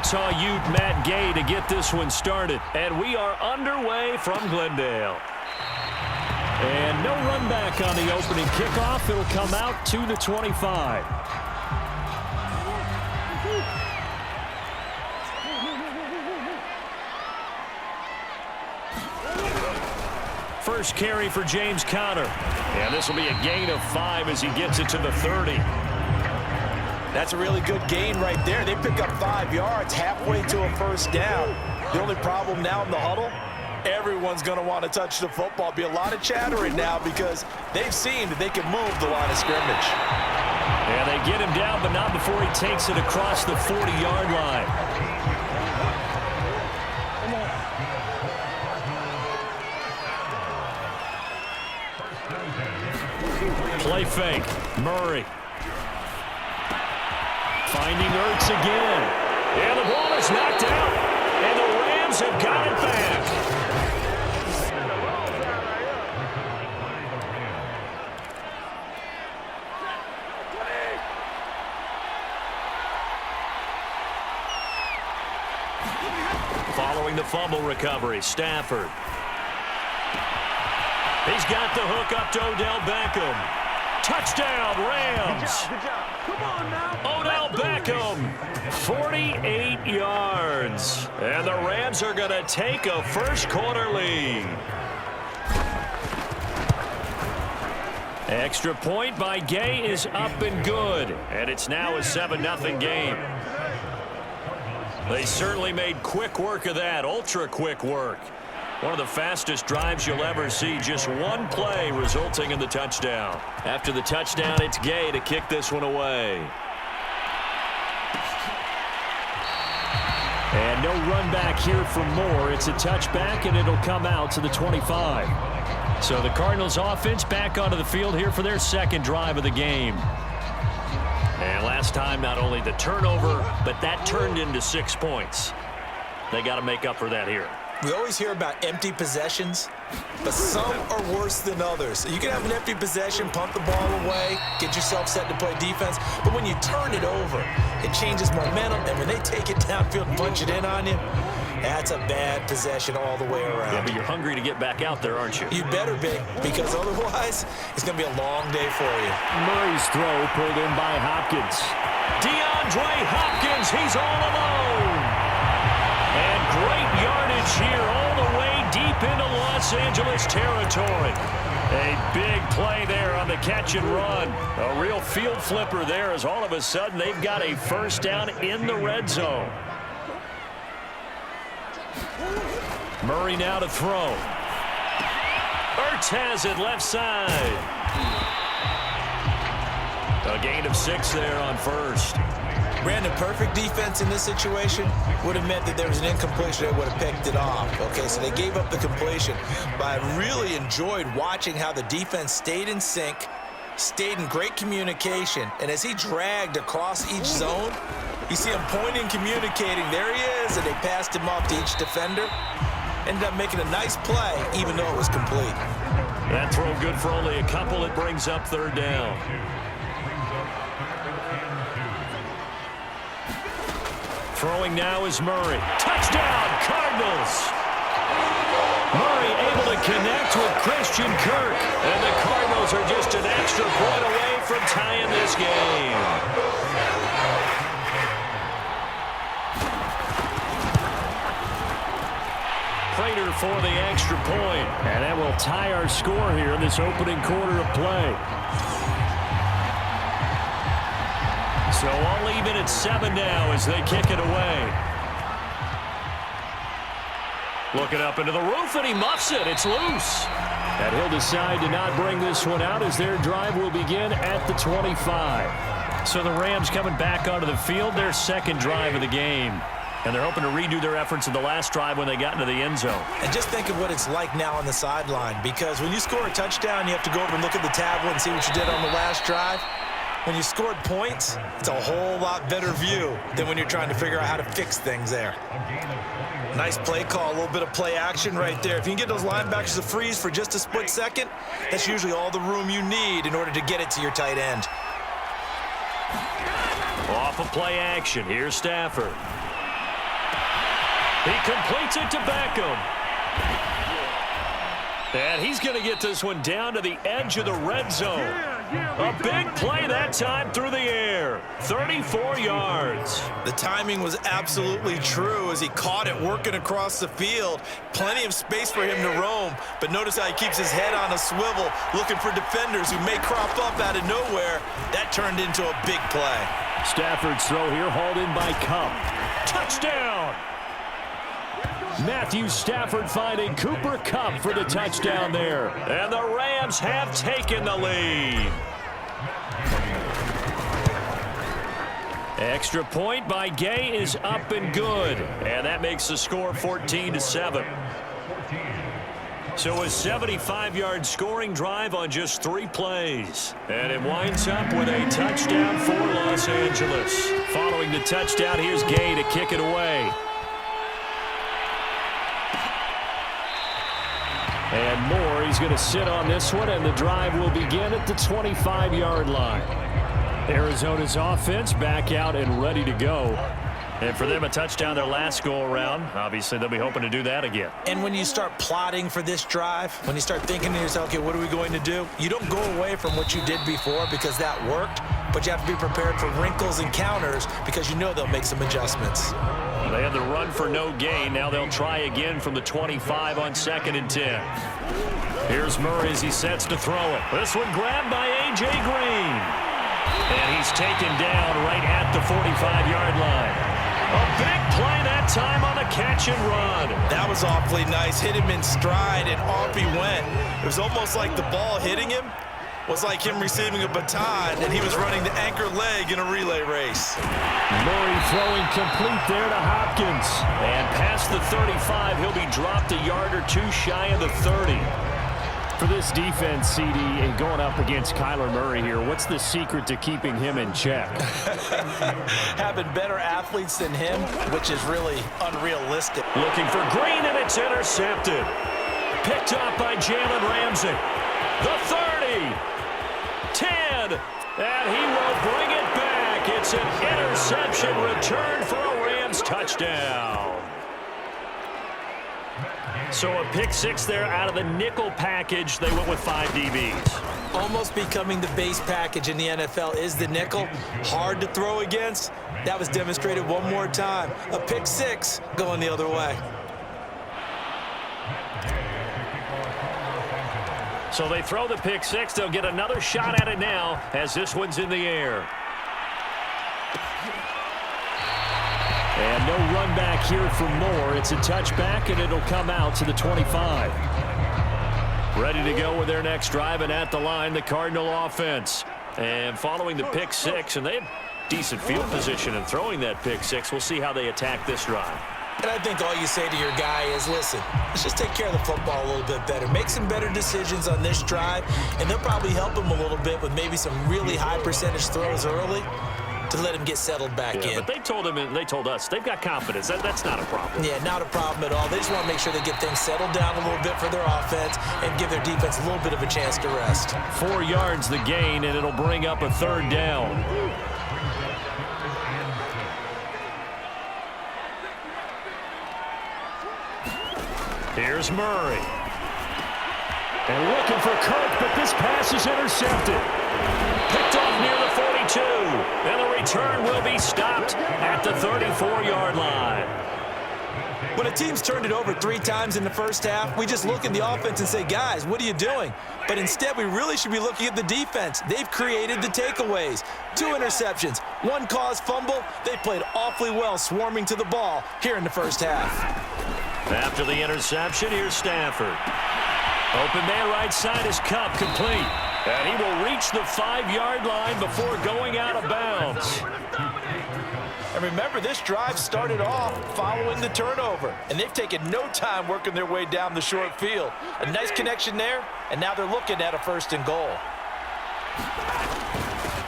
Utah Ute Matt Gay to get this one started. And we are underway from Glendale. And no run back on the opening kickoff. It'll come out to the 25. First carry for James Conner. And this will be a gain of 5 as he gets it to the 30. That's a really good gain right there. They pick up 5 yards halfway to a first down. The only problem now in the huddle, everyone's going to want to touch the football. Be a lot of chattering now because they've seen that they can move the line of scrimmage. And they get him down, but not before he takes it across the 40-yard line. Play fake. Murray. Finding Ertz again. And the ball is knocked out. And the Rams have got it back. Following the fumble recovery, Stafford. He's got the hook up to Odell Beckham. Touchdown, Rams. Good job. Come on now. Odell Beckham, 48 yards. And the Rams are going to take a first quarter lead. Extra point by Gay is up and good. And it's now a 7-0 game. They certainly made quick work of that, ultra quick work. One of the fastest drives you'll ever see, just one play resulting in the touchdown. After the touchdown, it's Gay to kick this one away. And no run back here for Moore. It's a touchback, and it'll come out to the 25. So the Cardinals offense back onto the field here for their second drive of the game. And last time, not only the turnover, but that turned into 6 points. They got to make up for that here. We always hear about empty possessions, but some are worse than others. You can have an empty possession, pump the ball away, get yourself set to play defense, but when you turn it over, it changes momentum, and when they take it downfield and punch it in on you, that's a bad possession all the way around. Yeah, but you're hungry to get back out there, aren't you? You better be, because otherwise, it's going to be a long day for you. Murray's throw pulled in by Hopkins. DeAndre Hopkins, he's all alone. And great yardage here all the way deep into Los Angeles territory. A big play there on the catch and run. A real field flipper there as all of a sudden they've got a first down in the red zone. Murray now to throw. Ertz has it left side. A gain of 6 there on first. Brandon, perfect defense in this situation would have meant that there was an incompletion. They would have picked it off. Okay, so they gave up the completion. But I really enjoyed watching how the defense stayed in sync, stayed in great communication. And as he dragged across each zone, you see him pointing, communicating. There he is, and they passed him off to each defender. Ended up making a nice play, even though it was complete. That throw good for only a couple. It brings up third down. Throwing now is Murray. Touchdown, Cardinals! Murray able to connect with Christian Kirk. And the Cardinals are just an extra point away from tying this game. Prater for the extra point. And that will tie our score here in this opening quarter of play. So all even at 7 now as they kick it away. Looking up into the roof, and he muffs it. It's loose. And he'll decide to not bring this one out as their drive will begin at the 25. So the Rams coming back onto the field, their second drive of the game. And they're hoping to redo their efforts in the last drive when they got into the end zone. And just think of what it's like now on the sideline, because when you score a touchdown, you have to go over and look at the tablet and see what you did on the last drive. When you scored points, it's a whole lot better view than when you're trying to figure out how to fix things there. Nice play call, a little bit of play action right there. If you can get those linebackers to freeze for just a split second, that's usually all the room you need in order to get it to your tight end. Off of play action, here's Stafford. He completes it to Beckham. And he's going to get this one down to the edge of the red zone. A big play that time through the air. 34 yards. The timing was absolutely true as he caught it working across the field. Plenty of space for him to roam, but notice how he keeps his head on a swivel, looking for defenders who may crop up out of nowhere. That turned into a big play. Stafford's throw here hauled in by Kupp. Touchdown! Matthew Stafford finding Cooper Kupp for the touchdown there. And the Rams have taken the lead. Extra point by Gay is up and good. And that makes the score 14-7. So a 75-yard scoring drive on just 3 plays. And it winds up with a touchdown for Los Angeles. Following the touchdown, here's Gay to kick it away. And Moore, he's going to sit on this one, and the drive will begin at the 25-yard line. Arizona's offense back out and ready to go. And for them, a touchdown their last go-around. Obviously, they'll be hoping to do that again. And when you start plotting for this drive, when you start thinking to yourself, okay, what are we going to do? You don't go away from what you did before because that worked, but you have to be prepared for wrinkles and counters because you know they'll make some adjustments. They had the run for no gain. Now they'll try again from the 25 on 2nd and 10. Here's Murray as he sets to throw it. This one grabbed by A.J. Green. And he's taken down right at the 45-yard line. A big play that time on the catch and run. That was awfully nice. Hit him in stride, and off he went. It was almost like the ball hitting him was like him receiving a baton, and he was running the anchor leg in a relay race. Murray throwing complete there to Hopkins. And past the 35, he'll be dropped a yard or two shy of the 30. For this defense, CD, and going up against Kyler Murray here, what's the secret to keeping him in check? Having better athletes than him, which is really unrealistic. Looking for Green, and it's intercepted. Picked up by Jalen Ramsey. The 30. 10. And he will bring it back. It's an interception return for a Rams touchdown. So a pick 6 there out of the nickel package. They went with 5 DBs. Almost becoming the base package in the NFL is the nickel. Hard to throw against. That was demonstrated one more time. A pick 6 going the other way. So they throw the pick 6. They'll get another shot at it now as this one's in the air. And no run back here for Moore. It's a touchback, and it'll come out to the 25. Ready to go with their next drive, and at the line, the Cardinal offense. And following the pick 6, and they have decent field position in throwing that pick 6. We'll see how they attack this drive. And I think all you say to your guy is, listen, let's just take care of the football a little bit better. Make some better decisions on this drive, and they'll probably help him a little bit with maybe some really high percentage throws early to let him get settled back in. But they told him, and they told us, they've got confidence. That's not a problem. Yeah, not a problem at all. They just want to make sure they get things settled down a little bit for their offense and give their defense a little bit of a chance to rest. 4 yards the gain, and it'll bring up a 3rd down. Here's Murray. And looking for Kirk, but this pass is intercepted. Picked off near the 42. And the return will be stopped at the 34-yard line. When a team's turned it over 3 times in the first half, we just look at the offense and say, guys, what are you doing? But instead, we really should be looking at the defense. They've created the takeaways. 2 interceptions, 1 caused fumble. They played awfully well swarming to the ball here in the first half. After the interception, here's Stafford. Open man right side is Kupp, complete. And he will reach the 5-yard line before going out of bounds. And remember, this drive started off following the turnover, and they've taken no time working their way down the short field. A nice connection there, and now they're looking at a 1st and goal.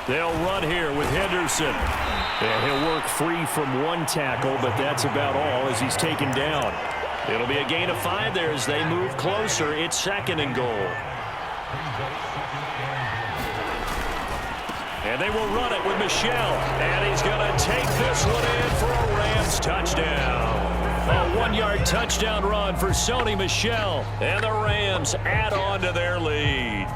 They'll run here with Henderson. And he'll work free from 1 tackle, but that's about all as he's taken down. It'll be a gain of 5 there as they move closer. It's 2nd and goal. And they will run it with Michel. And he's going to take this one in for a Rams touchdown. A touchdown run for Sony Michel. And the Rams add on to their lead.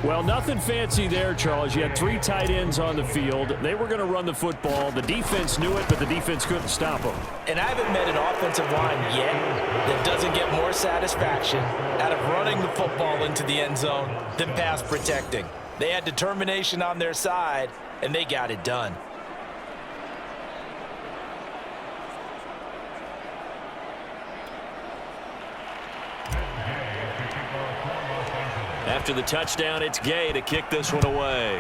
Well, nothing fancy there, Charles. You had 3 tight ends on the field. They were going to run the football. The defense knew it, but the defense couldn't stop them. And I haven't met an offensive line yet that doesn't get more satisfaction out of running the football into the end zone than pass protecting. They had determination on their side, and they got it done. After the touchdown, it's Gay to kick this one away.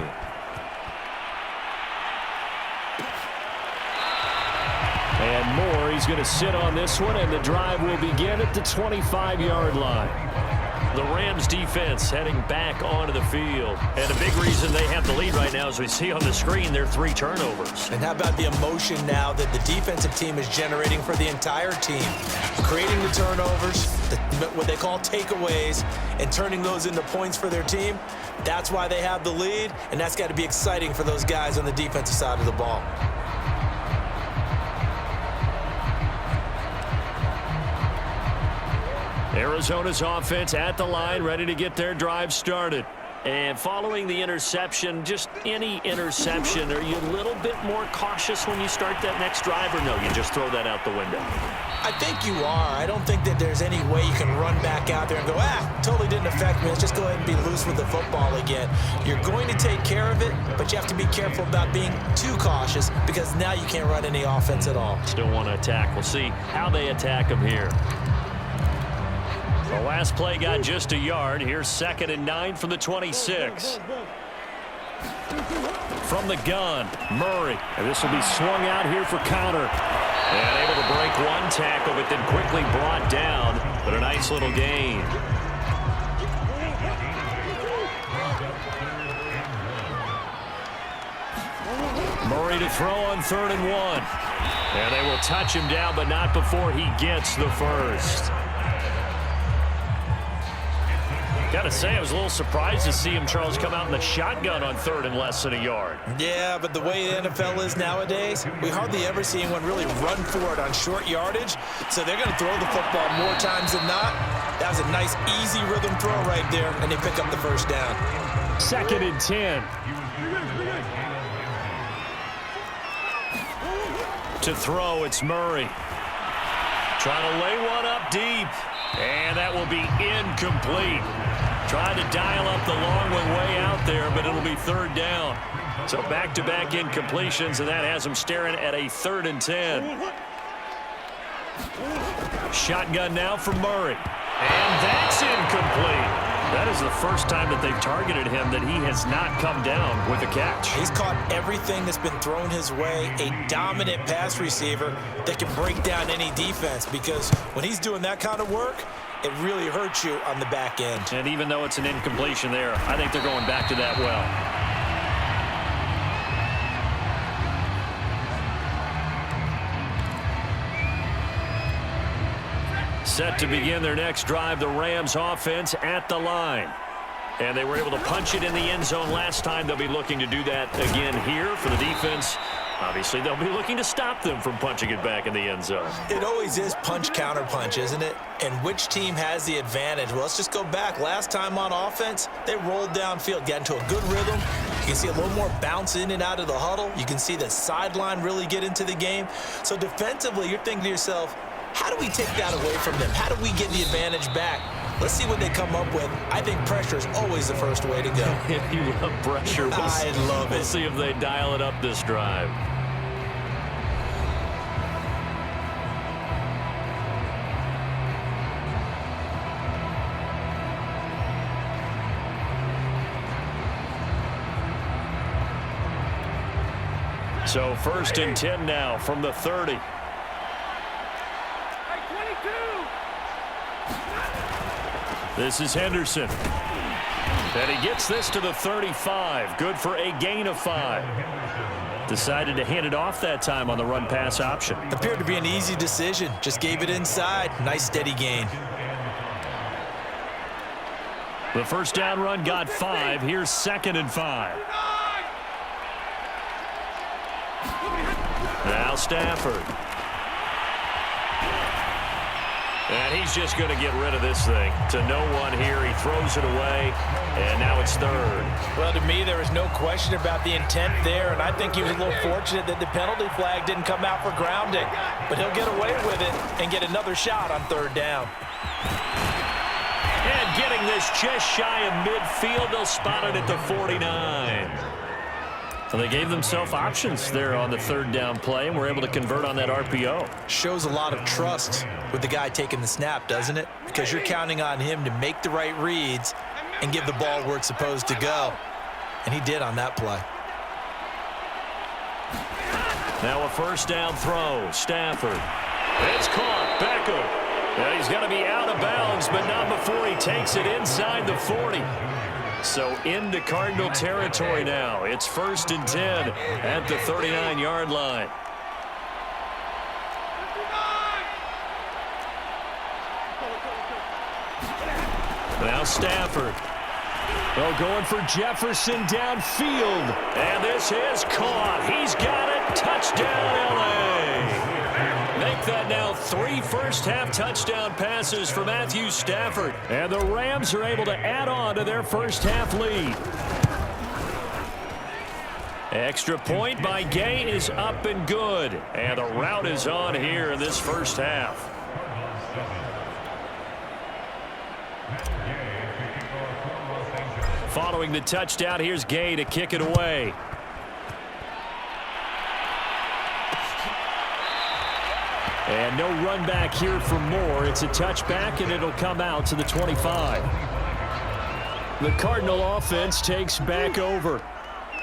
And Moore, he's going to sit on this one, and the drive will begin at the 25-yard line. The Rams defense heading back onto the field. And a big reason they have the lead right now, as we see on the screen, their 3 turnovers. And how about the emotion now that the defensive team is generating for the entire team? Creating the turnovers, what they call takeaways, and turning those into points for their team. That's why they have the lead, and that's got to be exciting for those guys on the defensive side of the ball. Arizona's offense at the line, ready to get their drive started. And following the interception, just any interception, are you a little bit more cautious when you start that next drive, or no, you just throw that out the window? I think you are. I don't think that there's any way you can run back out there and go, totally didn't affect me. Let's just go ahead and be loose with the football again. You're going to take care of it, but you have to be careful about being too cautious because now you can't run any offense at all. Still want to attack. We'll see how they attack them here. The last play got just a yard. Here's 2nd and 9 from the 26. From the gun, Murray. And this will be swung out here for counter. And able to break one tackle, but then quickly brought down. But a nice little gain. Murray to throw on 3rd and 1. And they will touch him down, but not before he gets the first. Got to say, I was a little surprised to see him, Charles, come out in the shotgun on 3rd and less than a yard. Yeah, but the way the NFL is nowadays, we hardly ever see anyone really run for it on short yardage. So they're going to throw the football more times than not. That was a nice, easy rhythm throw right there, and they pick up the first down. 2nd and 10. To throw, it's Murray. Trying to lay one up deep. And that will be incomplete. Trying to dial up the long one way out there, but it'll be 3rd down. So back-to-back incompletions, and that has them staring at a 3rd and 10. Shotgun now for Murray. And that's incomplete. That is the first time that they've targeted him that he has not come down with a catch. He's caught everything that's been thrown his way. A dominant pass receiver that can break down any defense, because when he's doing that kind of work, it really hurts you on the back end. And even though it's an incompletion there, I think they're going back to that well. Set to begin their next drive, the Rams offense at the line. And they were able to punch it in the end zone last time. They'll be looking to do that again here for the defense. Obviously, they'll be looking to stop them from punching it back in the end zone. It always is punch-counter-punch, isn't it? And which team has the advantage? Well, let's just go back. Last time on offense, they rolled downfield, got into a good rhythm. You can see a little more bounce in and out of the huddle. You can see the sideline really get into the game. So defensively, you're thinking to yourself, how do we take that away from them? How do we get the advantage back? Let's see what they come up with. I think pressure is always the first way to go. You love pressure. I love it. We'll see if they dial it up this drive. So 1st and 10 now from the 30. This is Henderson. And he gets this to the 35. Good for a gain of 5. Decided to hand it off that time on the run-pass option. Appeared to be an easy decision. Just gave it inside. Nice steady gain. The first down run got 5. Here's 2nd and 5. Now Stafford. And he's just going to get rid of this thing. To no one here. He throws it away, and now it's third. Well, to me, there was no question about the intent there, and I think he was a little fortunate that the penalty flag didn't come out for grounding. But he'll get away with it and get another shot on third down. And getting this just shy of midfield, they'll spot it at the 49. So they gave themselves options there on the third down play, and were able to convert on that RPO. Shows a lot of trust with the guy taking the snap, doesn't it? Because you're counting on him to make the right reads and give the ball where it's supposed to go. And he did on that play. Now a first down throw. Stafford. It's caught. Beckham. Now he's going to be out of bounds, but not before he takes it inside the 40. So into Cardinal territory now. It's 1st and 10 at the 39-yard line. Now Stafford. Well, going for Jefferson downfield. And this is caught. He's got it. Touchdown, L.A. Make that now 3 first-half touchdown passes for Matthew Stafford. And the Rams are able to add on to their first-half lead. Extra point by Gay is up and good. And the route is on here in this first half. Following the touchdown, here's Gay to kick it away. And no run back here for Moore. It's a touchback, and it'll come out to the 25. The Cardinal offense takes back over.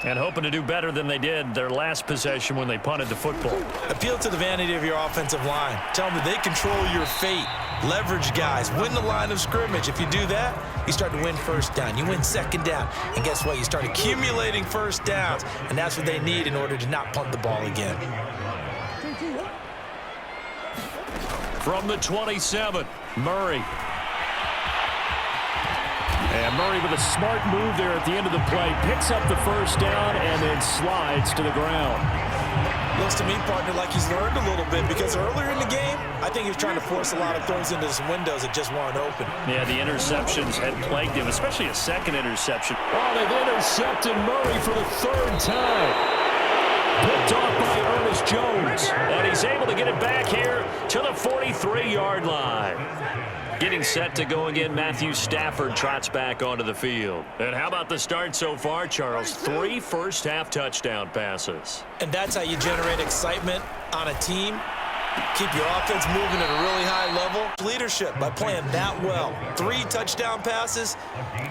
And hoping to do better than they did their last possession when they punted the football. Appeal to the vanity of your offensive line. Tell them that they control your fate. Leverage guys. Win the line of scrimmage. If you do that, you start to win first down. You win second down. And guess what? You start accumulating first downs. And that's what they need in order to not punt the ball again. From the 27, Murray. And Murray with a smart move there at the end of the play. Picks up the first down and then slides to the ground. Looks to me, partner, like he's learned a little bit because earlier in the game, I think he was trying to force a lot of throws into some windows that just weren't open. Yeah, the interceptions had plagued him, especially a second interception. Oh, they've intercepted Murray for the 3rd time. Picked off by Ernest Jones. And he's able to get it back here to the 43-yard line. Getting set to go again, Matthew Stafford trots back onto the field. And how about the start so far, Charles? 3 first-half touchdown passes. And that's how you generate excitement on a team. Keep your offense moving at a really high level. Leadership by playing that well. 3 touchdown passes,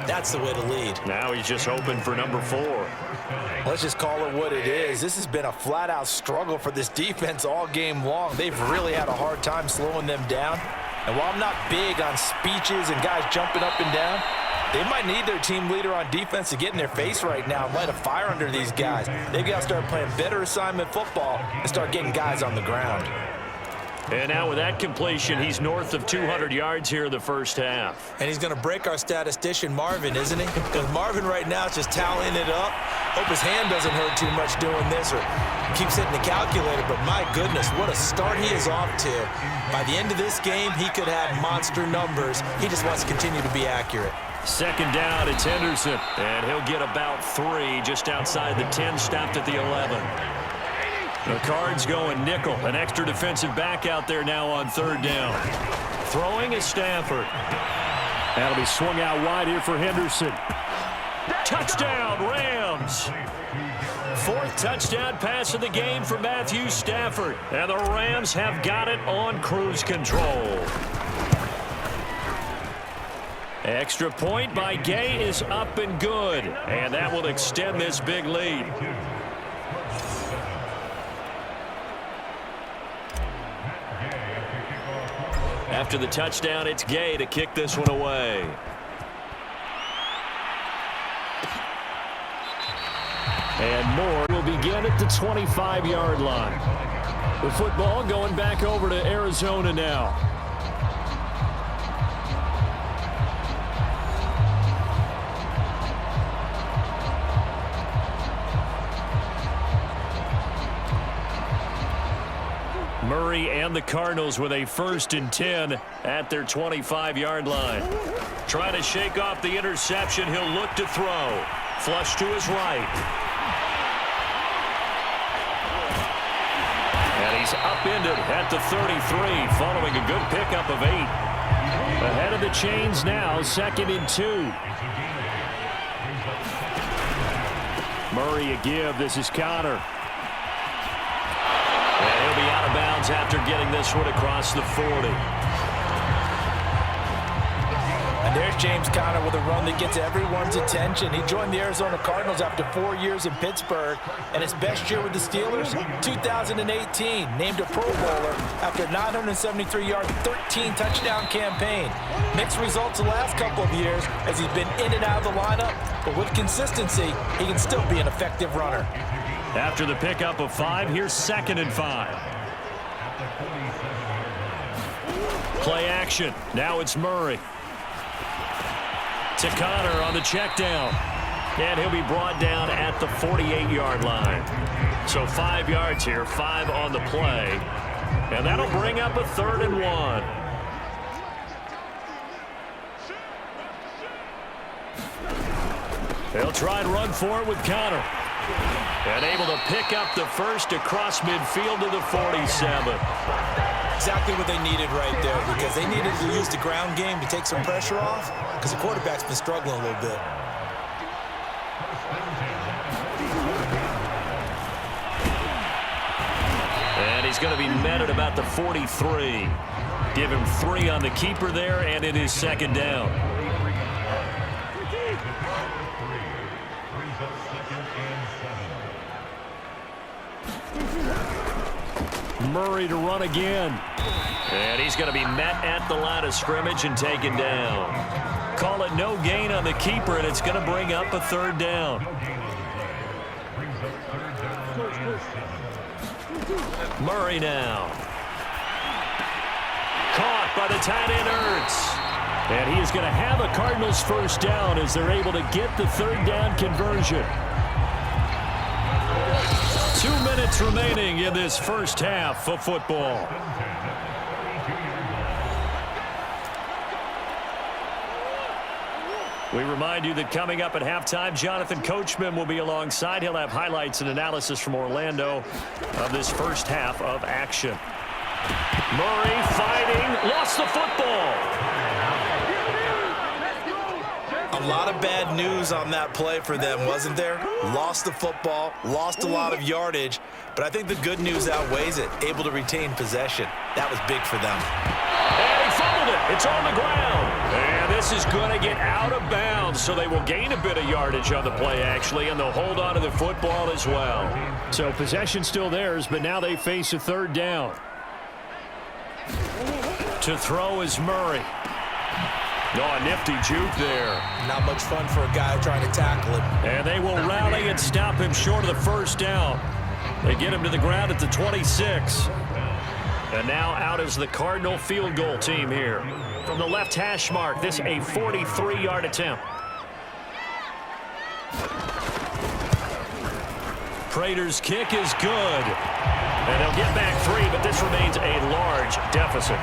that's the way to lead. Now he's just hoping for number 4. Let's just call it what it is. This has been a flat-out struggle for this defense all game long. They've really had a hard time slowing them down. And while I'm not big on speeches and guys jumping up and down, they might need their team leader on defense to get in their face right now and light a fire under these guys. They've got to start playing better assignment football and start getting guys on the ground. And now with that completion, he's north of 200 yards here in the first half. And he's going to break our statistician Marvin, isn't he? Because Marvin right now is just tallying it up. Hope his hand doesn't hurt too much doing this or keeps hitting the calculator. But my goodness, what a start he is off to. By the end of this game, he could have monster numbers. He just wants to continue to be accurate. Second down, it's Henderson. And he'll get about 3 just outside the 10, stopped at the 11. The Cards going nickel. An extra defensive back out there now on 3rd down. Throwing is Stafford. That'll be swung out wide here for Henderson. Touchdown, Rams. 4th touchdown pass of the game for Matthew Stafford. And the Rams have got it on cruise control. Extra point by Gay is up and good. And that will extend this big lead. After the touchdown, it's Gay to kick this one away. And Moore will begin at the 25-yard line. The football going back over to Arizona now. Murray Murray and the Cardinals with a 1st and 10 at their 25-yard line. Trying to shake off the interception. He'll look to throw. Flush to his right. And he's upended at the 33 following a good pickup of 8. Ahead of the chains now, 2nd and 2. Murray a give. This is Connor. And he'll be out of bounds after getting this one across the 40. And there's James Conner with a run that gets everyone's attention. He joined the Arizona Cardinals after 4 years in Pittsburgh. And his best year with the Steelers, 2018. Named a Pro Bowler after a 973-yard, 13-touchdown campaign. Mixed results the last couple of years as he's been in and out of the lineup. But with consistency, he can still be an effective runner. After the pickup of 5, here's 2nd and 5. Play action. Now it's Murray. To Connor on the check down. And he'll be brought down at the 48-yard line. So 5 yards here, 5 on the play. And that'll bring up a 3rd and 1. They'll try and run for it with Connor. And able to pick up the 1st across midfield to the 47. Exactly what they needed right there, because they needed to use the ground game to take some pressure off, because the quarterback's been struggling a little bit. And he's going to be met at about the 43. Give him 3 on the keeper there, and it is 2nd down. Murray to run again. And he's going to be met at the line of scrimmage and taken down. Call it no gain on the keeper, and it's going to bring up a 3rd down. Murray now. Caught by the tight end Ertz. And he is going to have a Cardinals 1st down as they're able to get the 3rd down conversion. 2 minutes remaining in this first half of football. We remind you that coming up at halftime, Jonathan Coachman will be alongside. He'll have highlights and analysis from Orlando of this first half of action. Murray fighting, lost the football. A lot of bad news on that play for them, wasn't there? Lost the football, lost a lot of yardage, but I think the good news outweighs it. Able to retain possession. That was big for them. And he fumbled it. It's on the ground. And this is going to get out of bounds, so they will gain a bit of yardage on the play, actually, and they'll hold on to the football as well. So possession still theirs, but now they face a 3rd down. To throw is Murray. Oh, a nifty juke there. Not much fun for a guy trying to tackle him. And they will rally and stop him short of the 1st down. They get him to the ground at the 26. And now out is the Cardinal field goal team here. From the left hash mark, this a 43-yard attempt. Prater's kick is good. And they'll get back 3, but this remains a large deficit.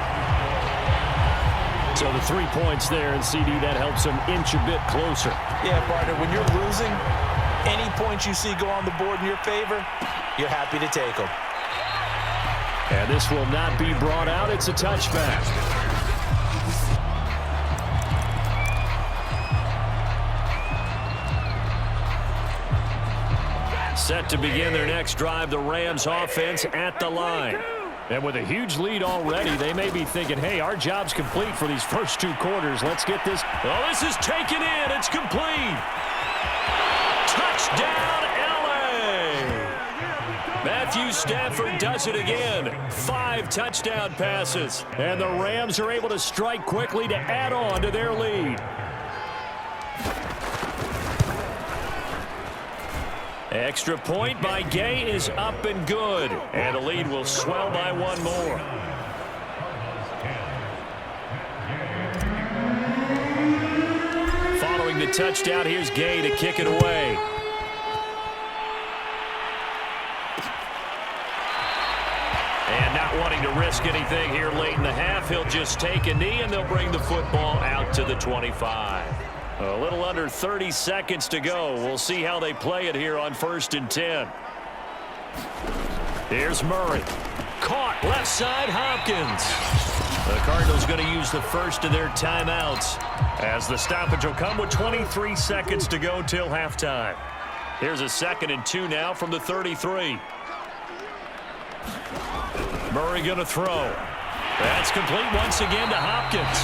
So the 3 points there, and CD, that helps them inch a bit closer. Yeah, partner, when you're losing, any points you see go on the board in your favor, you're happy to take them. And this will not be brought out. It's a touchback. Set to begin their next drive, the Rams offense at the line. And with a huge lead already, they may be thinking, hey, our job's complete for these first 2 quarters. Let's get this. Oh, this is taken in. It's complete. Touchdown, L.A. Matthew Stafford does it again. 5 touchdown passes. And the Rams are able to strike quickly to add on to their lead. Extra point by Gay is up and good. And the lead will swell by 1 more. Following the touchdown, here's Gay to kick it away. And not wanting to risk risk anything here late in the half. He'll just take a knee, and they'll bring the football out to the 25. A little under 30 seconds to go. We'll see how they play it here on 1st and 10. Here's Murray. Caught left side, Hopkins. The Cardinals going to use the first of their timeouts as the stoppage will come with 23 seconds to go till halftime. Here's a 2nd and 2 now from the 33. Murray going to throw. That's complete once again to Hopkins.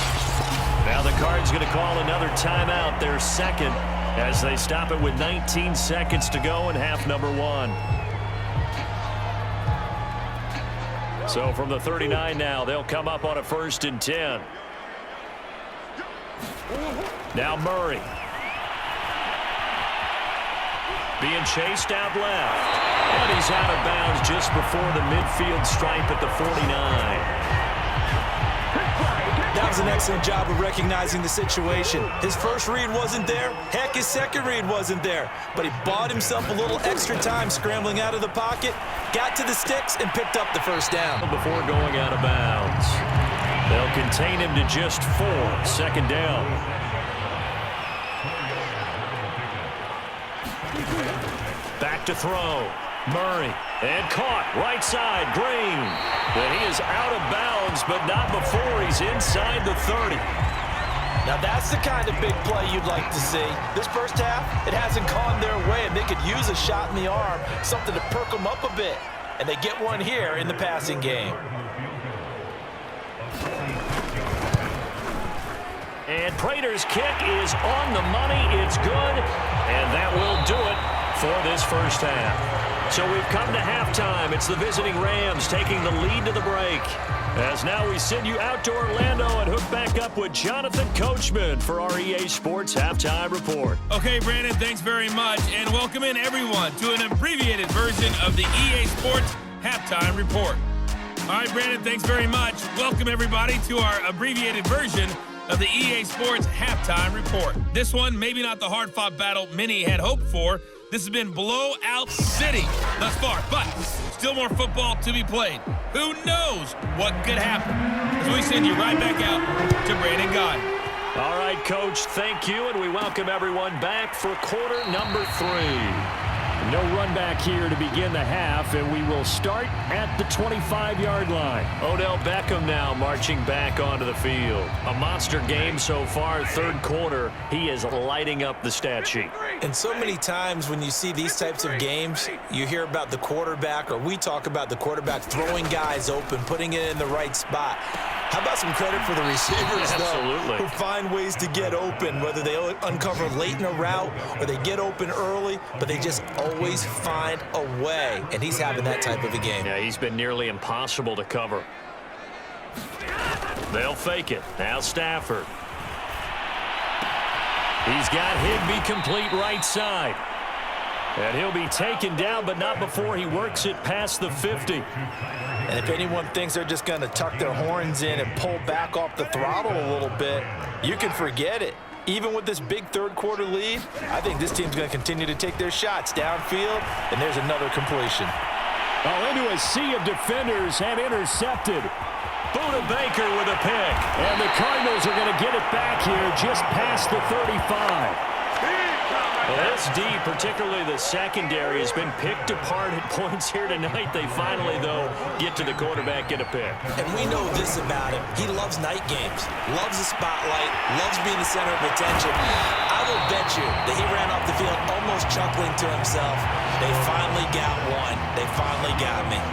Now the Cards going to call another timeout, their second, as they stop it with 19 seconds to go in half number 1. So from the 39 now, they'll come up on a 1st and 10. Now Murray. Being chased out left. And he's out of bounds just before the midfield stripe at the 49. That was an excellent job of recognizing the situation. His first read wasn't there. Heck, his second read wasn't there. But he bought himself a little extra time scrambling out of the pocket, got to the sticks, and picked up the first down. Before going out of bounds. They'll contain him to just 4. 2nd down. Back to throw. Murray. And caught. Right side. Green. But he is out of bounds, but not before he's inside the 30. Now that's the kind of big play you'd like to see. This first half, it hasn't gone their way, and they could use a shot in the arm, something to perk them up a bit. And they get one here in the passing game. And Prater's kick is on the money. It's good. And that will do it for this first half. So we've come to halftime. It's the visiting Rams taking the lead to the break. As now we send you out to Orlando and hook back up with Jonathan Coachman for our EA Sports Halftime Report. Okay, Brandon, thanks very much. And welcome in, everyone, to an abbreviated version of the EA Sports Halftime Report. All right, Brandon, thanks very much. Welcome, everybody, to our abbreviated version of the EA Sports Halftime Report. This one, maybe not the hard-fought battle many had hoped for. This has been blowout city thus far, but still more football to be played. Who knows what could happen? As we send you right back out to Brandon God. All right, Coach, thank you, and we welcome everyone back for quarter number 3. No run back here to begin the half, and we will start at the 25-yard line. Odell Beckham now marching back onto the field. A monster game so far, 3rd quarter. He is lighting up the stat sheet. And so many times when you see these types of games, you hear about the quarterback, or we talk about the quarterback throwing guys open, putting it in the right spot. How about some credit for the receivers, though, who find ways to get open, whether they uncover late in a route or they get open early, but they just always find a way, and he's having that type of a game. Yeah, he's been nearly impossible to cover. They'll fake it. Now Stafford. He's got Higbee complete right side. And he'll be taken down, but not before he works it past the 50. And if anyone thinks they're just going to tuck their horns in and pull back off the throttle a little bit, you can forget it. Even with this big 3rd quarter lead, I think this team's going to continue to take their shots downfield, and there's another completion. Oh, into a sea of defenders and intercepted. Buda Baker with a pick. And the Cardinals are going to get it back here just past the 35. Well, this D, particularly the secondary, has been picked apart at points here tonight. They finally, though, get to the quarterback, get a pick. And we know this about him. He loves night games, loves the spotlight, loves being the center of attention. I will bet you that he ran off the field almost chuckling to himself. They finally got one. They finally got me.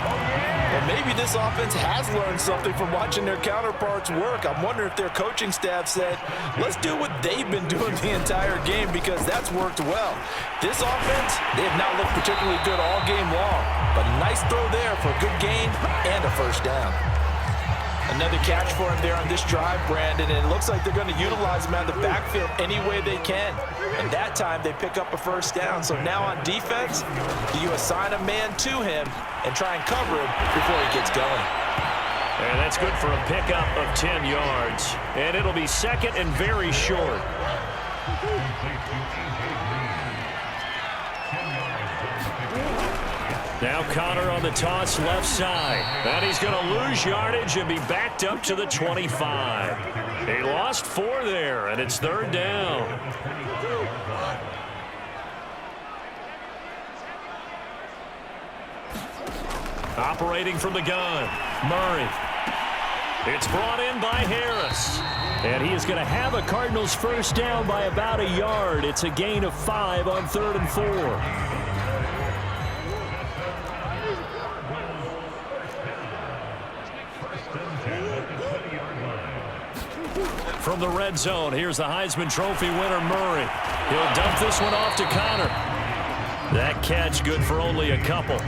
Well, maybe this offense has learned something from watching their counterparts work. I'm wondering if their coaching staff said, let's do what they've been doing the entire game, because that's worked well. This offense, they have not looked particularly good all game long, but nice throw there for a good gain and a first down. Another catch for him there on this drive, Brandon, and it looks like they're going to utilize him out of the backfield any way they can. And that time they pick up a first down. So now on defense, do you assign a man to him and try and cover him before he gets going? And that's good for a pickup of 10 yards. And it'll be 2nd and very short. Now Connor on the toss left side. And he's going to lose yardage and be backed up to the 25. He lost 4 there, and it's 3rd down. Operating from the gun, Murray. It's brought in by Harris. And he is going to have a Cardinals first down by about a yard. It's a gain of 5 on 3rd and 4. From the red zone, here's the Heisman Trophy winner, Murray. He'll dump this one off to Connor. That catch good for only a couple.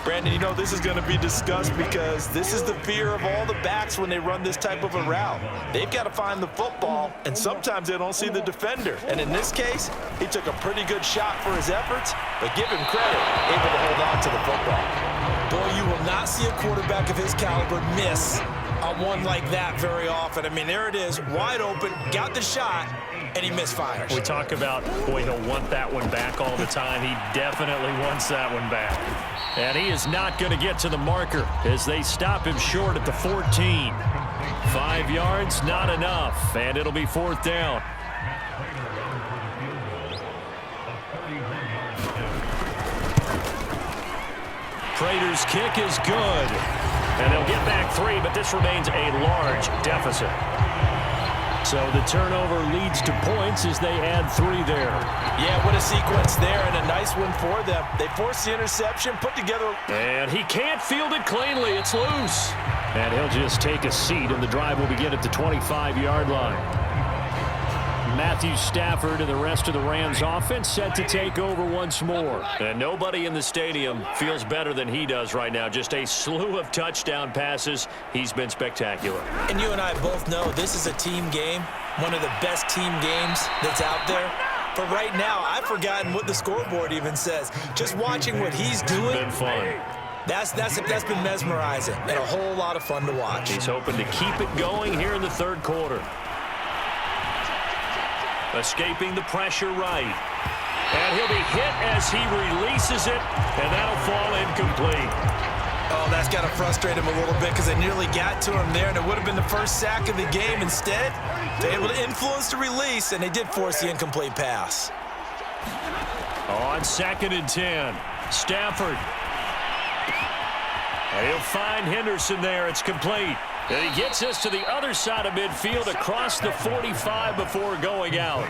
Brandon, you know this is going to be discussed because this is the fear of all the backs when they run this type of a route. They've got to find the football, and sometimes they don't see the defender. And in this case, he took a pretty good shot for his efforts, but give him credit, able to hold on to the football. Boy, you will not see a quarterback of his caliber miss on one like that very often. I mean, there it is, wide open, got the shot, and he misfires. We talk about, boy, he'll want that one back all the time. He definitely wants that one back. And he is not going to get to the marker as they stop him short at the 14. 5 yards, not enough, and it'll be 4th down. Prater's kick is good. And they'll get back 3, but this remains a large deficit. So the turnover leads to points as they add 3 there. Yeah, what a sequence there, and a nice one for them. They force the interception, put together. And he can't field it cleanly. It's loose. And he'll just take a seat, and the drive will begin at the 25-yard line. Matthew Stafford and the rest of the Rams offense set to take over once more. And nobody in the stadium feels better than he does right now. Just a slew of touchdown passes. He's been spectacular. And you and I both know this is a team game, one of the best team games that's out there. But right now, I've forgotten what the scoreboard even says. Just watching what he's doing. It's been fun. That's been mesmerizing and a whole lot of fun to watch. He's hoping to keep it going here in the 3rd quarter. Escaping the pressure right. And he'll be hit as he releases it, and that'll fall incomplete. Oh, that's got to frustrate him a little bit because they nearly got to him there, and it would have been the first sack of the game. Instead, they're able to influence the release, and they did force the incomplete pass. On 2nd and 10, Stafford. And he'll find Henderson there. It's complete. And he gets us to the other side of midfield across the 45 before going out.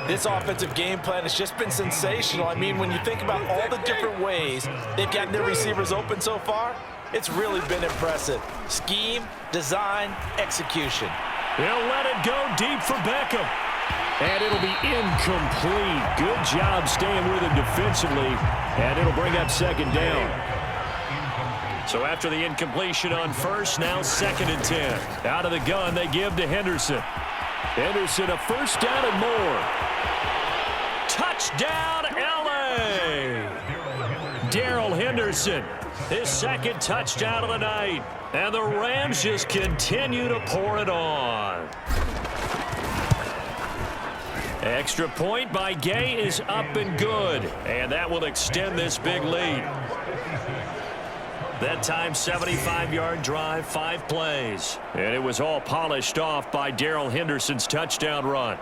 This offensive game plan has just been sensational. I mean, when you think about all the different ways they've gotten their receivers open so far, it's really been impressive. Scheme, design, execution. He'll let it go deep for Beckham. And it'll be incomplete. Good job staying with him defensively. And it'll bring up 2nd down. So after the incompletion on 1st, now 2nd and 10. Out of the gun, they give to Henderson. Henderson, a first down and more. Touchdown, L.A. Darrell Henderson, his 2nd touchdown of the night. And the Rams just continue to pour it on. Extra point by Gay is up and good. And that will extend this big lead. That time, 75-yard drive, 5 plays. And it was all polished off by Darrell Henderson's touchdown run.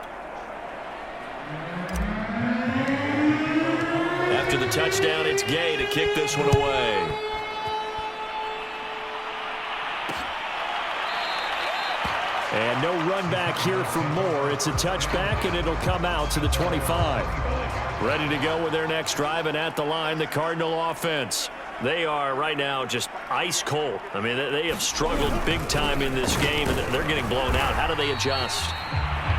After the touchdown, it's Gay to kick this one away. And no run back here for Moore. It's a touchback, and it'll come out to the 25. Ready to go with their next drive, and at the line, the Cardinal offense. They are right now just ice cold. I mean, they have struggled big time in this game, and they're getting blown out. How do they adjust?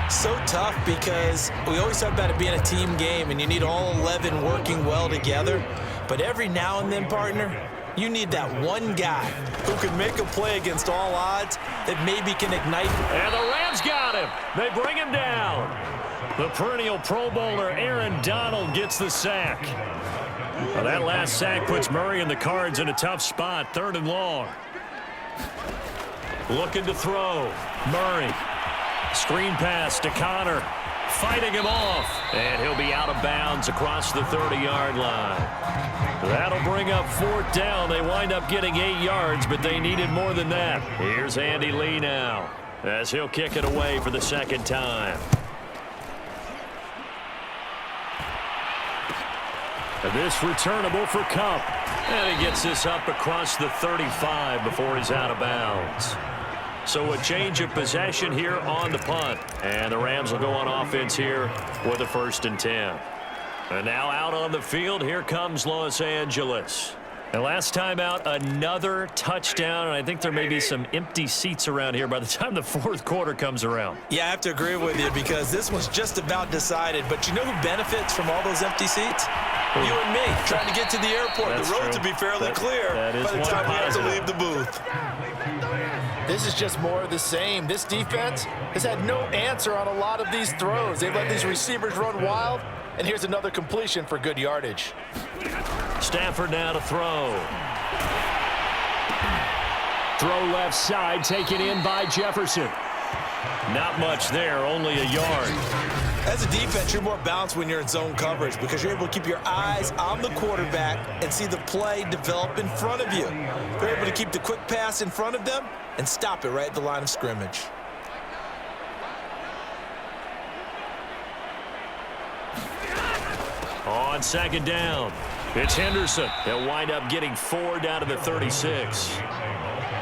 So tough because we always talk about it being a team game, and you need all 11 working well together. But every now and then, partner, you need that one guy who can make a play against all odds that maybe can ignite. And the Rams got him. They bring him down. The perennial Pro Bowler Aaron Donald gets the sack. Well, that last sack puts Murray and the Cards in a tough spot, 3rd and long. Looking to throw. Murray. Screen pass to Connor. Fighting him off. And he'll be out of bounds across the 30-yard line. That'll bring up 4th down. They wind up getting 8 yards, but they needed more than that. Here's Andy Lee now, as he'll kick it away for the 2nd time. This returnable for Cup. And he gets this up across the 35 before he's out of bounds. So a change of possession here on the punt. And the Rams will go on offense here with a 1st and 10. And now out on the field, here comes Los Angeles. And last time out, another touchdown, and I think there may be some empty seats around here by the time the 4th quarter comes around. Yeah, I have to agree with you because this one's just about decided. But you know who benefits from all those empty seats? You and me, trying to get to the airport. That's the road true. to be fairly clear by the time we have to leave the booth. This is just more of the same. This defense has had no answer on a lot of these throws. They've let these receivers run wild, and here's another completion for good yardage. Stafford now to throw. Throw left side, taken in by Jefferson. Not much there, only a yard. As a defense, you're more balanced when you're in zone coverage because you're able to keep your eyes on the quarterback and see the play develop in front of you. You're able to keep the quick pass in front of them and stop it right at the line of scrimmage. On 2nd down, it's Henderson. He'll wind up getting 4 down to the 36.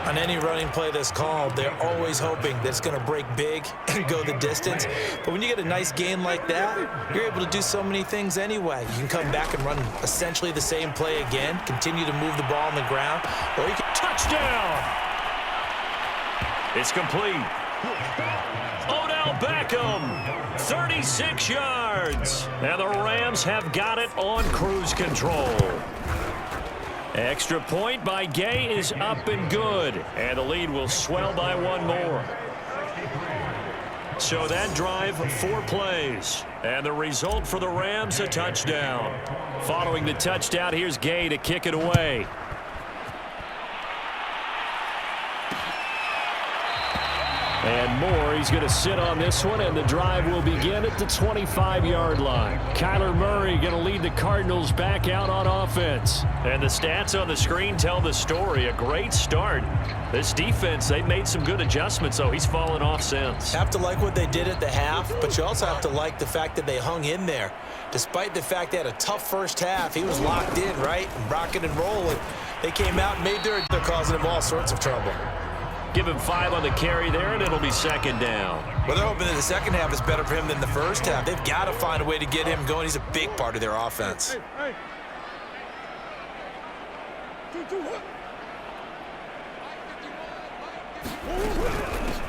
On any running play that's called, they're always hoping that it's going to break big and go the distance. But when you get a nice gain like that, you're able to do so many things anyway. You can come back and run essentially the same play again, continue to move the ball on the ground, or you can... Touchdown! It's complete. Odell Beckham, 36 yards. And the Rams have got it on cruise control. Extra point by Gay is up and good. And the lead will swell by 1 more. So that drive, 4 plays. And the result for the Rams, a touchdown. Following the touchdown, here's Gay to kick it away. And Moore, he's going to sit on this one, and the drive will begin at the 25-yard line. Kyler Murray going to lead the Cardinals back out on offense. And the stats on the screen tell the story. A great start. This defense, they've made some good adjustments, so he's fallen off since. Have to like what they did at the half, but you also have to like the fact that they hung in there. Despite the fact they had a tough first half, he was locked in, right, and rocking and rolling. They came out and made they're causing him all sorts of trouble. Give him 5 on the carry there, and it'll be 2nd down. Well, they're hoping that the second half is better for him than the first half. They've got to find a way to get him going. He's a big part of their offense.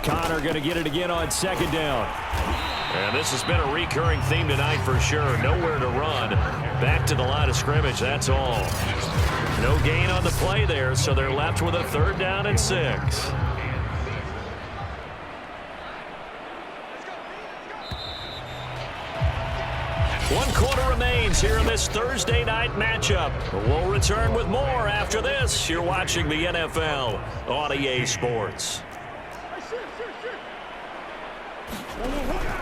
Connor going to get it again on 2nd down. And this has been a recurring theme tonight for sure. Nowhere to run. Back to the line of scrimmage, that's all. No gain on the play there, so they're left with a 3rd down and 6. One quarter remains here in this Thursday night matchup. We'll return with more after this. You're watching the NFL on EA Sports.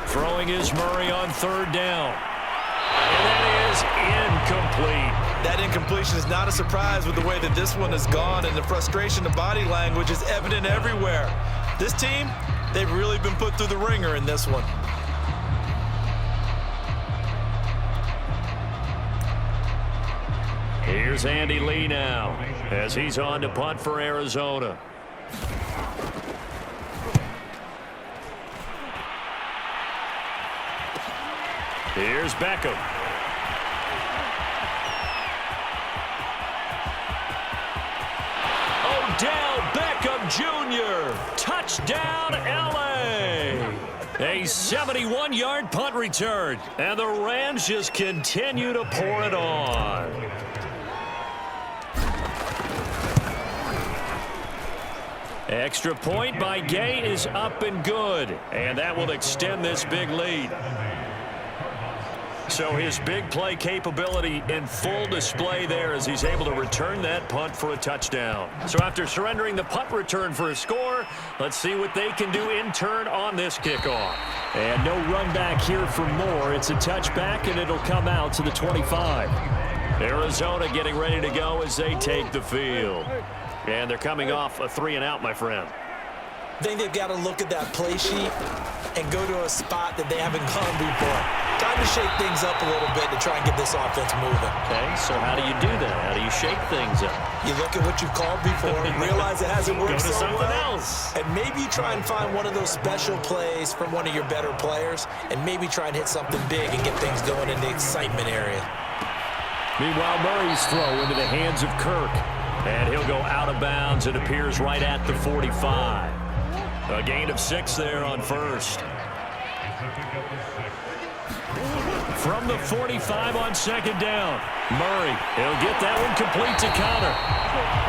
Throwing is Murray on 3rd down. And that is incomplete. That incompletion is not a surprise with the way that this one has gone, and the frustration of body language is evident everywhere. This team, they've really been put through the ringer in this one. Here's Andy Lee now as he's on to punt for Arizona. Here's Beckham. Odell Beckham Jr. Touchdown, L.A. A 71-yard punt return. And the Rams just continue to pour it on. Extra point by Gay is up and good. And that will extend this big lead. So his big play capability in full display there as he's able to return that punt for a touchdown. So after surrendering the punt return for a score, let's see what they can do in turn on this kickoff. And no run back here for Moore. It's a touchback, and it'll come out to the 25. Arizona getting ready to go as they take the field. And they're coming off a 3-and-out, my friend. I think they've got to look at that play sheet and go to a spot that they haven't gone before. Time to shake things up a little bit to try and get this offense moving. Okay, so how do you do that? How do you shake things up? You look at what you've called before, realize it hasn't worked Go to so something well, else. and maybe you try and find one of those special plays from one of your better players, and maybe try and hit something big and get things going in the excitement area. Meanwhile, Murray's throw into the hands of Kirk. And he'll go out of bounds. It appears right at the 45. A gain of 6 there on first. From the 45 on second down. Murray, he'll get that one complete to Connor.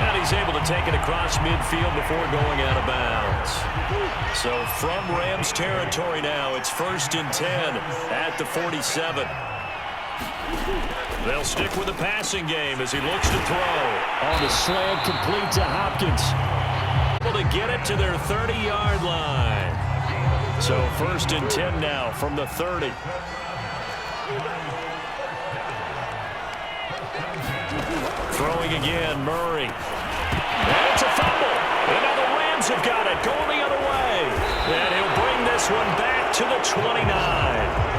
And he's able to take it across midfield before going out of bounds. So from Rams territory now, it's 1st and 10 at the 47. They'll stick with the passing game as he looks to throw. On the slant, complete to Hopkins. Able to get it to their 30-yard line. So 1st and 10 now from the 30. Throwing again, Murray. And it's a fumble. And now the Rams have got it, going the other way. And he'll bring this one back to the 29.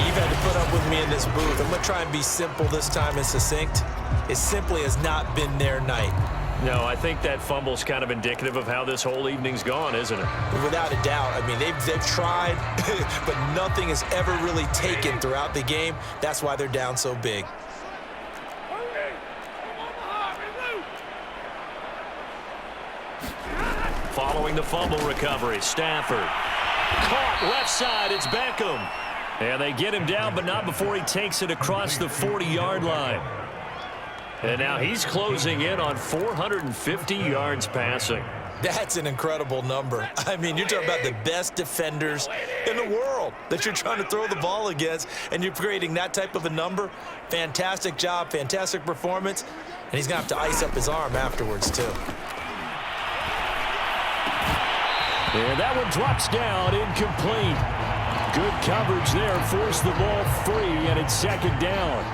You've had to put up with me in this booth. I'm going to try and be simple this time and succinct. It simply has not been their night. No, I think that fumble's kind of indicative of how this whole evening's gone, isn't it? Without a doubt. I mean, they've tried, but nothing has ever really taken throughout the game. That's why they're down so big. Following the fumble recovery, Stafford. Caught left side, it's Beckham. And they get him down, but not before he takes it across the 40-yard line. And now he's closing in on 450 yards passing. That's an incredible number. I mean, you're talking about the best defenders in the world that you're trying to throw the ball against, and you're creating that type of a number. Fantastic job, fantastic performance, and he's going to have to ice up his arm afterwards, too. And that one drops down, incomplete. Good coverage there, forced the ball free, and it's second down.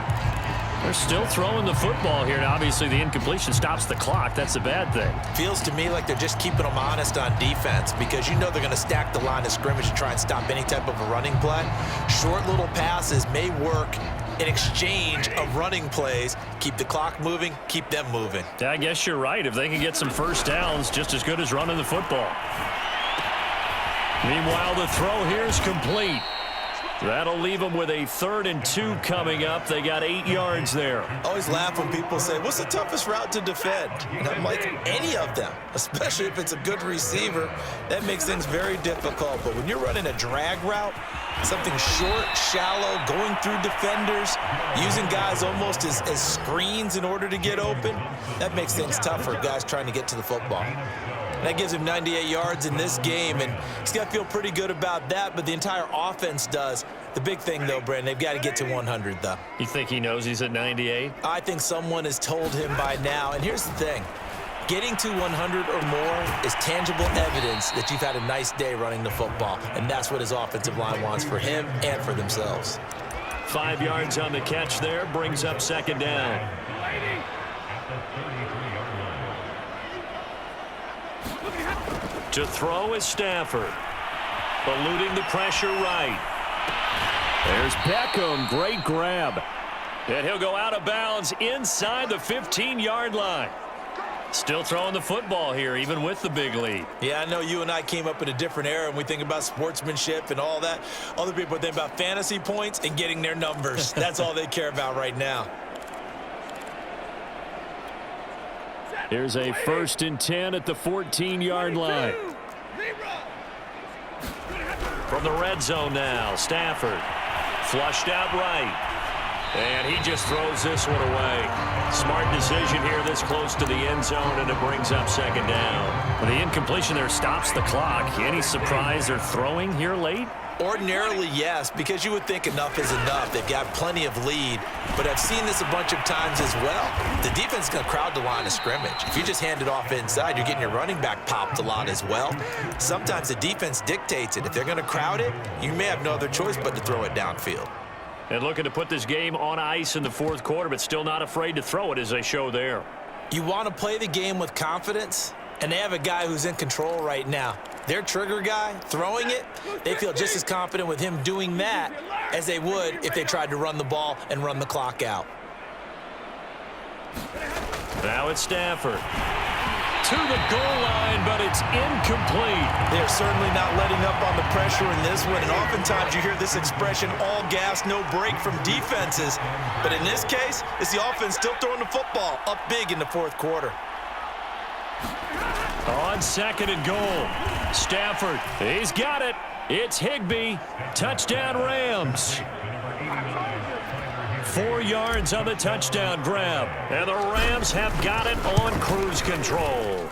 They're still throwing the football here. Now, obviously, the incompletion stops the clock. That's a bad thing. Feels to me like they're just keeping them honest on defense because you know they're going to stack the line of scrimmage and try and stop any type of a running play. Short little passes may work in exchange of running plays. Keep the clock moving, keep them moving. I guess you're right. If they can get some first downs, just as good as running the football. Meanwhile, the throw here is complete. That'll leave them with a 3rd and 2 coming up. They got 8 yards there. Always laugh when people say, what's the toughest route to defend? And I'm like, any of them, especially if it's a good receiver. That makes things very difficult. But when you're running a drag route, something short, shallow, going through defenders, using guys almost as screens in order to get open, that makes things tough for guys trying to get to the football. That gives him 98 yards in this game, and he's got to feel pretty good about that, but the entire offense does. The big thing, though, Brandon, they've got to get to 100, though. You think he knows he's at 98? I think someone has told him by now, and here's the thing. Getting to 100 or more is tangible evidence that you've had a nice day running the football, and that's what his offensive line wants for him and for themselves. 5 yards on the catch there, brings up second down. To throw is Stafford. Eluding the pressure right. There's Beckham. Great grab. And he'll go out of bounds inside the 15-yard line. Still throwing the football here, even with the big lead. Yeah, I know you and I came up in a different era, and we think about sportsmanship and all that. Other people think about fantasy points and getting their numbers. That's all they care about right now. Here's a 1st and 10 at the 14-yard line. From the red zone now, Stafford. Flushed out right. And he just throws this one away. Smart decision here this close to the end zone, and it brings up second down. Well, the incompletion there stops the clock. Any surprise they're throwing here late? Ordinarily, yes, because you would think enough is enough. They've got plenty of lead, but I've seen this a bunch of times as well. The defense is going to crowd the line of scrimmage. If you just hand it off inside, you're getting your running back popped a lot as well. Sometimes the defense dictates it. If they're going to crowd it, you may have no other choice but to throw it downfield. And looking to put this game on ice in the fourth quarter, but still not afraid to throw it as they show there. You want to play the game with confidence, and they have a guy who's in control right now. Their trigger guy, throwing it, they feel just as confident with him doing that as they would if they tried to run the ball and run the clock out. Now it's Stafford. To the goal line, but it's incomplete. They're certainly not letting up on the pressure in this one, and oftentimes you hear this expression, all gas, no break from defenses. But in this case, it's the offense still throwing the football up big in the fourth quarter. On second and goal, Stafford, he's got it. It's Higbee. Touchdown Rams. 4 yards on the touchdown grab. And the Rams have got it on cruise control.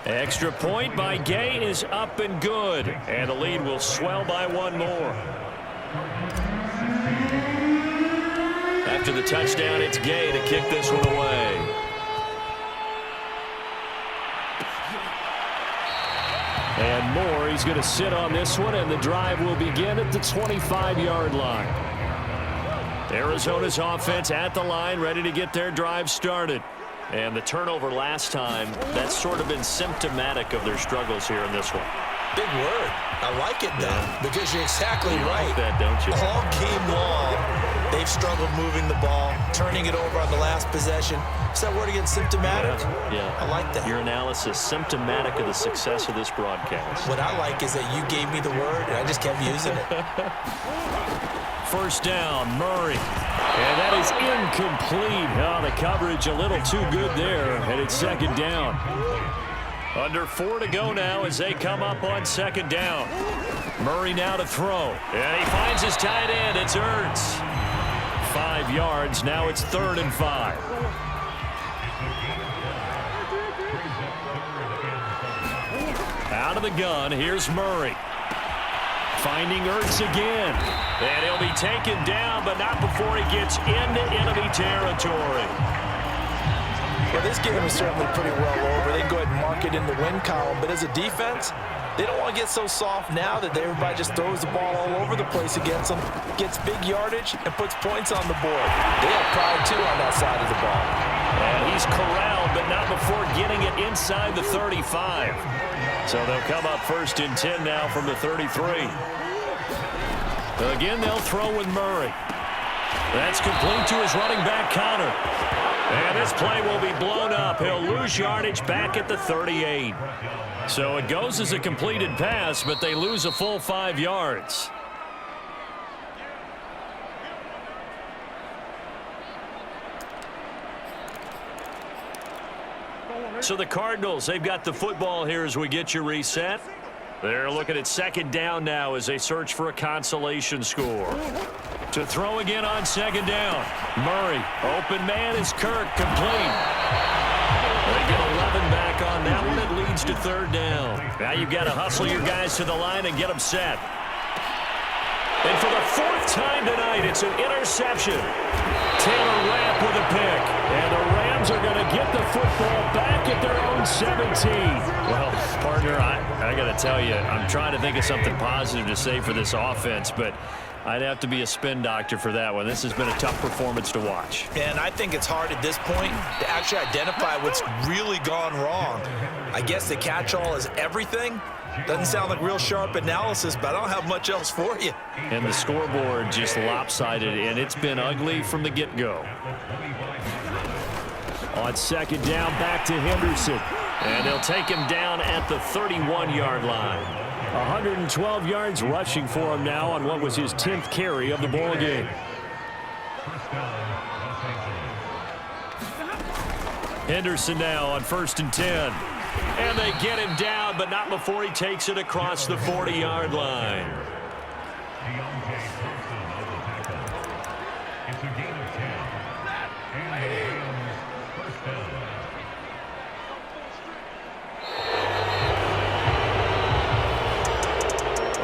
Extra point by Gay is up and good. And the lead will swell by 1 more. After the touchdown, it's Gay to kick this one away. And Moore, he's going to sit on this one, and the drive will begin at the 25-yard line. Arizona's offense at the line, ready to get their drive started. And the turnover last time, that's sort of been symptomatic of their struggles here in this one. Big word. I like it, though, because you're exactly right. Like that, don't you? All game long, they've struggled moving the ball, turning it over on the last possession. Is that word again, symptomatic? Yeah. I like that. Your analysis, symptomatic of the success of this broadcast. What I like is that you gave me the word, and I just kept using it. First down, Murray. And that is incomplete. Oh, the coverage a little too good there, and it's second down. Under 4 to go now as they come up on second down. Murray now to throw. And he finds his tight end. It's Ertz. 5 yards. Now it's 3rd and 5. Out of the gun. Here's Murray. Finding Ertz again. And he'll be taken down, but not before he gets into enemy territory. Well, this game is certainly pretty well over. They can go ahead and mark it in the win column. But as a defense, they don't want to get so soft now that everybody just throws the ball all over the place against them, gets big yardage, and puts points on the board. They have pride, too, on that side of the ball. And he's corralled, but not before getting it inside the 35. So they'll come up 1st and 10 now from the 33. Again, they'll throw with Murray. That's complete to his running back, Connor. And this play will be blown up. He'll lose yardage back at the 38. So it goes as a completed pass, but they lose a full 5 yards. So the Cardinals, they've got the football here as we get you reset. They're looking at second down now as they search for a consolation score. To throw again on second down. Murray, open man is Kirk, complete. They get 11 back on that one. It leads to 3rd down. Now you've got to hustle your guys to the line and get them set. And for the 4th time tonight, it's an interception. Taylor Rapp with a pick. And the Rams are going to get the football back at their own 17. Well, partner, I got to tell you, I'm trying to think of something positive to say for this offense, but I'd have to be a spin doctor for that one. This has been a tough performance to watch. And I think it's hard at this point to actually identify what's really gone wrong. I guess the catch-all is everything. Doesn't sound like real sharp analysis, but I don't have much else for you. And the scoreboard just lopsided, and it's been ugly from the get-go. On second down, back to Henderson. And they'll take him down at the 31-yard line. 112 yards rushing for him now on what was his 10th carry of the ball game. Henderson now on 1st and 10. And they get him down, but not before he takes it across the 40-yard line.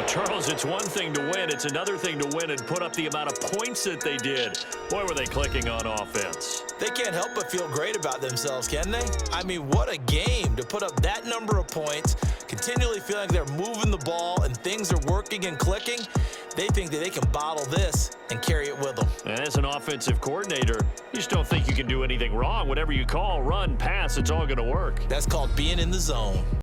Charles, it's one thing to win. It's another thing to win and put up the amount of points that they did. Boy, were they clicking on offense. They can't help but feel great about themselves, can they? I mean, what a game to put up that number of points, continue continually feeling like they're moving the ball and things are working and clicking, they think that they can bottle this and carry it with them. And as an offensive coordinator, you just don't think you can do anything wrong. Whatever you call, run, pass, it's all going to work. That's called being in the zone.